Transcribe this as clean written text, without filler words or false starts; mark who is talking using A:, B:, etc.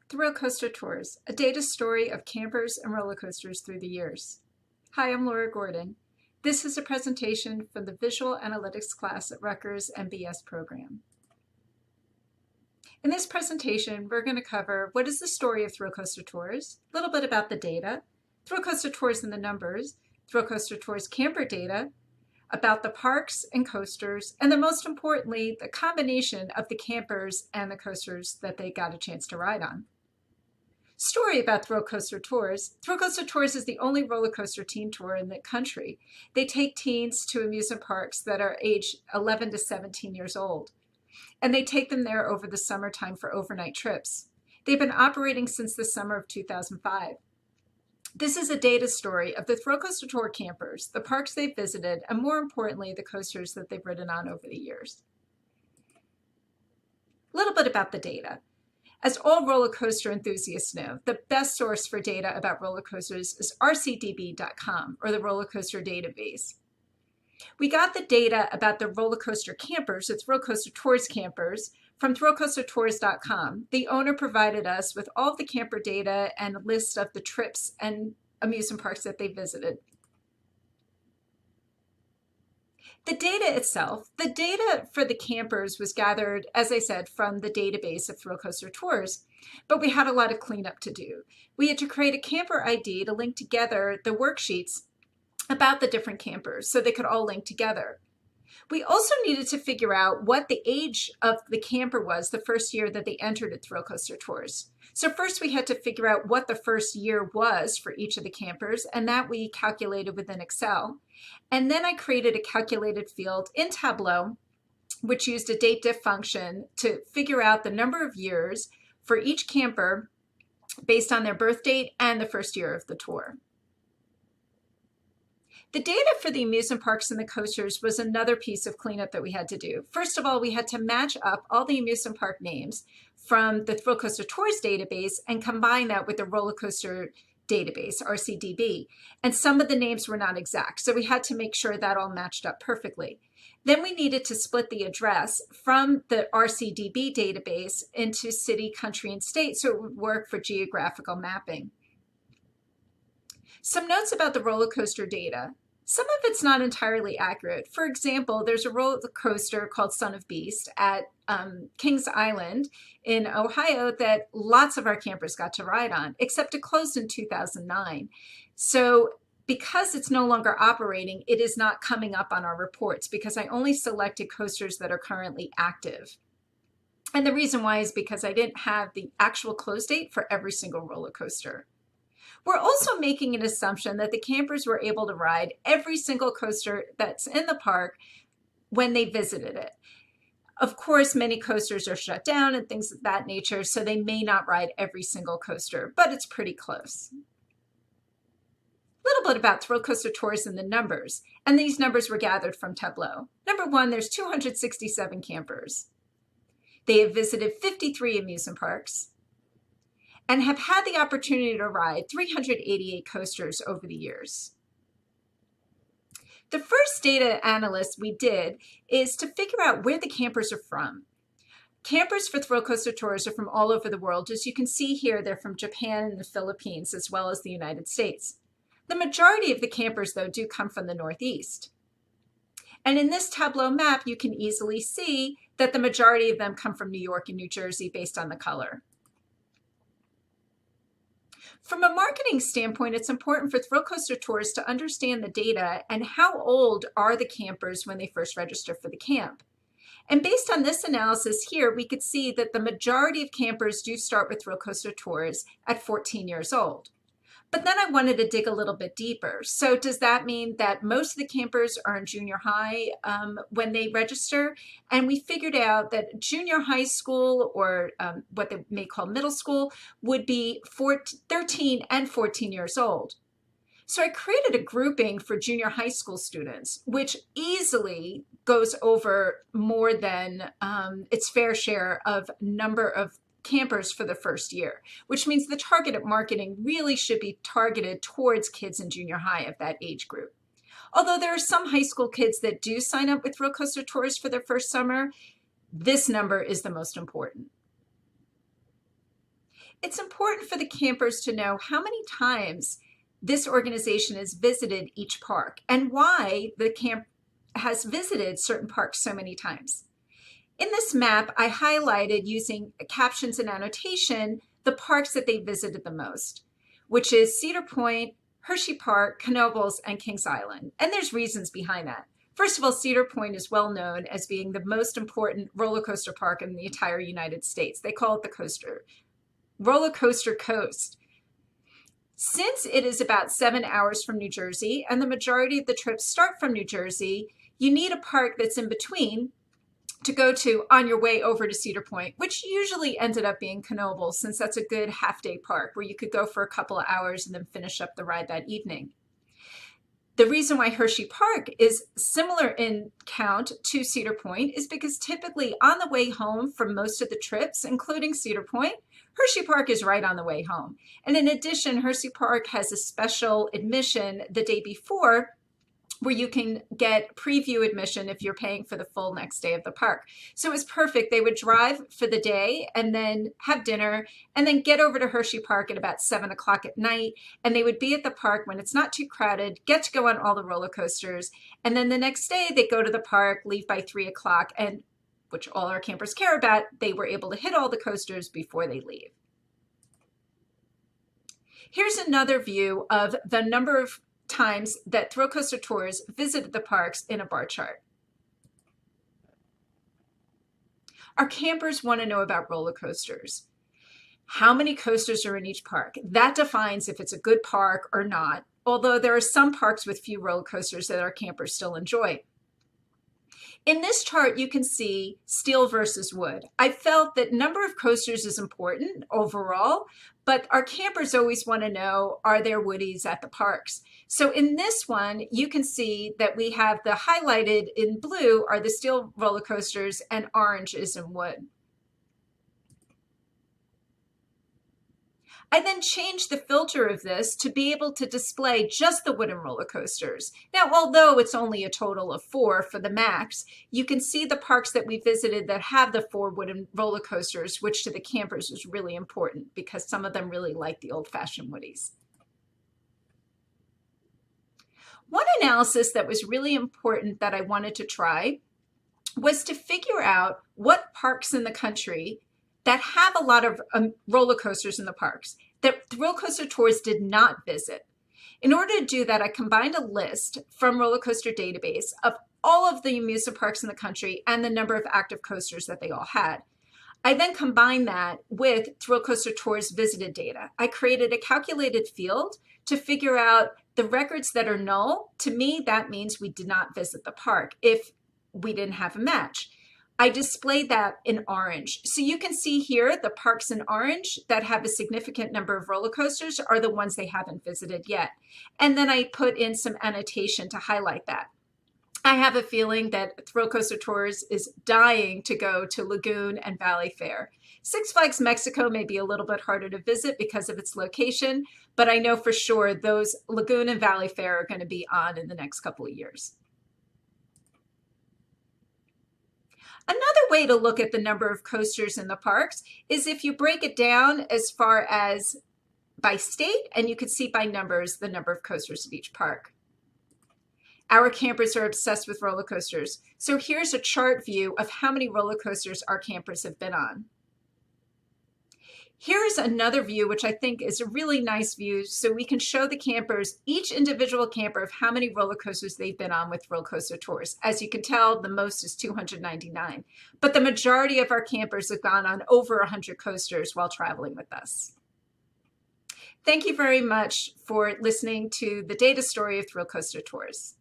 A: Thrill Coaster Tours, a data story of campers and roller coasters through the years. Hi, I'm Laura Gordon. This is a presentation from the Visual Analytics class at Rutgers MBS program. In this presentation, we're going to cover what is the story of Thrill Coaster Tours, a little bit about the data, Thrill Coaster Tours and the numbers, Thrill Coaster Tours camper data, about the parks and coasters, and then most importantly, the combination of the campers and the coasters that they got a chance to ride on. Story about Thrill Coaster Tours. Thrill Coaster Tours is the only roller coaster teen tour in the country. They take teens to amusement parks that are age 11 to 17 years old, and they take them there over the summertime for overnight trips. They've been operating since the summer of 2005. This is a data story of the Thrill Coaster Tour campers, the parks they've visited, and more importantly, the coasters that they've ridden on over the years. A little bit about the data. As all roller coaster enthusiasts know, the best source for data about roller coasters is rcdb.com, or the roller coaster database. We got the data about the roller coaster campers, it's Thrill Coaster Tours campers, from ThrillCoasterTours.com. The owner provided us with all of the camper data and a list of the trips and amusement parks that they visited. The data itself, the data for the campers was gathered, as I said, from the database of Thrill Coaster Tours, but we had a lot of cleanup to do. We had to create a camper ID to link together the worksheets about the different campers so they could all link together. We also needed to figure out what the age of the camper was the first year that they entered at Thrill Coaster Tours. So first we had to figure out what the first year was for each of the campers, and that we calculated within Excel. And then I created a calculated field in Tableau, which used a date diff function to figure out the number of years for each camper based on their birth date and the first year of the tour. The data for the amusement parks and the coasters was another piece of cleanup that we had to do. First of all, we had to match up all the amusement park names from the Thrill Coaster Tours database and combine that with the roller coaster database, RCDB. And some of the names were not exact, so we had to make sure that all matched up perfectly. Then we needed to split the address from the RCDB database into city, country, and state so it would work for geographical mapping. Some notes about the roller coaster data. Some of it's not entirely accurate. For example, there's a roller coaster called Son of Beast at Kings Island in Ohio that lots of our campers got to ride on, except it closed in 2009. So because it's no longer operating, it is not coming up on our reports because I only selected coasters that are currently active. And the reason why is because I didn't have the actual close date for every single roller coaster. We're also making an assumption that the campers were able to ride every single coaster that's in the park when they visited it. Of course, many coasters are shut down and things of that nature, so they may not ride every single coaster, but it's pretty close. A little bit about Thrill Coaster Tours and the numbers, and these numbers were gathered from Tableau. Number one, there's 267 campers. They have visited 53 amusement parks and have had the opportunity to ride 388 coasters over the years. The first data analysis we did is to figure out where the campers are from. Campers for Thrill Coaster Tours are from all over the world. As you can see here, they're from Japan and the Philippines, as well as the United States. The majority of the campers, though, do come from the Northeast. And in this Tableau map, you can easily see that the majority of them come from New York and New Jersey based on the color. From a marketing standpoint, it's important for Thrill Coaster Tours to understand the data and how old are the campers when they first register for the camp. And based on this analysis here, we could see that the majority of campers do start with Thrill Coaster Tours at 14 years old. But then I wanted to dig a little bit deeper. So does that mean that most of the campers are in junior high when they register? And we figured out that junior high school, or what they may call middle school, would be 13 and 14 years old. So I created a grouping for junior high school students, which easily goes over more than its fair share of number of campers for the first year, which means the targeted marketing really should be targeted towards kids in junior high of that age group. Although there are some high school kids that do sign up with Thrill Coaster Tours for their first summer, this number is the most important. It's important for the campers to know how many times this organization has visited each park and why the camp has visited certain parks so many times. In this map, I highlighted using captions and annotation the parks that they visited the most, which is Cedar Point, Hershey Park, Knoebels, and Kings Island. And there's reasons behind that. First of all, Cedar Point is well known as being the most important roller coaster park in the entire United States. They call it the roller coaster coast. Since it is about 7 hours from New Jersey and the majority of the trips start from New Jersey, you need a park that's in between to go to on your way over to Cedar Point, which usually ended up being Knoebels, since that's a good half-day park where you could go for a couple of hours and then finish up the ride that evening. The reason why Hershey Park is similar in count to Cedar Point is because typically on the way home from most of the trips, including Cedar Point, Hershey Park is right on the way home. And in addition, Hershey Park has a special admission the day before where you can get preview admission if you're paying for the full next day of the park. So it was perfect. They would drive for the day and then have dinner and then get over to Hershey Park at about 7 o'clock at night. And they would be at the park when it's not too crowded, get to go on all the roller coasters. And then the next day they go to the park, leave by 3 o'clock, and which all our campers care about, they were able to hit all the coasters before they leave. Here's another view of the number of times that ThrillCoasterTours visited the parks in a bar chart. Our campers want to know about roller coasters. How many coasters are in each park? That defines if it's a good park or not, although there are some parks with few roller coasters that our campers still enjoy. In this chart, you can see steel versus wood. I felt that number of coasters is important overall, but our campers always want to know, are there woodies at the parks? So in this one, you can see that we have the highlighted in blue are the steel roller coasters and orange is in wood. I then changed the filter of this to be able to display just the wooden roller coasters. Now, although it's only a total of 4 for the max, you can see the parks that we visited that have the 4 wooden roller coasters, which to the campers was really important because some of them really like the old-fashioned woodies. One analysis that was really important that I wanted to try was to figure out what parks in the country that have a lot of roller coasters in the parks that ThrillCoasterTours did not visit. In order to do that, I combined a list from Roller Coaster Database of all of the amusement parks in the country and the number of active coasters that they all had. I then combined that with ThrillCoasterTours visited data. I created a calculated field to figure out the records that are null. To me, that means we did not visit the park if we didn't have a match. I displayed that in orange. So you can see here the parks in orange that have a significant number of roller coasters are the ones they haven't visited yet. And then I put in some annotation to highlight that. I have a feeling that ThrillCoasterTours is dying to go to Lagoon and Valley Fair. Six Flags Mexico may be a little bit harder to visit because of its location, but I know for sure those Lagoon and Valley Fair are going to be on in the next couple of years. Another way to look at the number of coasters in the parks is if you break it down as far as by state, and you can see by numbers the number of coasters at each park. Our campers are obsessed with roller coasters. So here's a chart view of how many roller coasters our campers have been on. Here's another view, which I think is a really nice view, so we can show the campers, each individual camper, of how many roller coasters they've been on with ThrillCoasterTours. As you can tell, the most is 299, but the majority of our campers have gone on over 100 coasters while traveling with us. Thank you very much for listening to the data story of ThrillCoasterTours.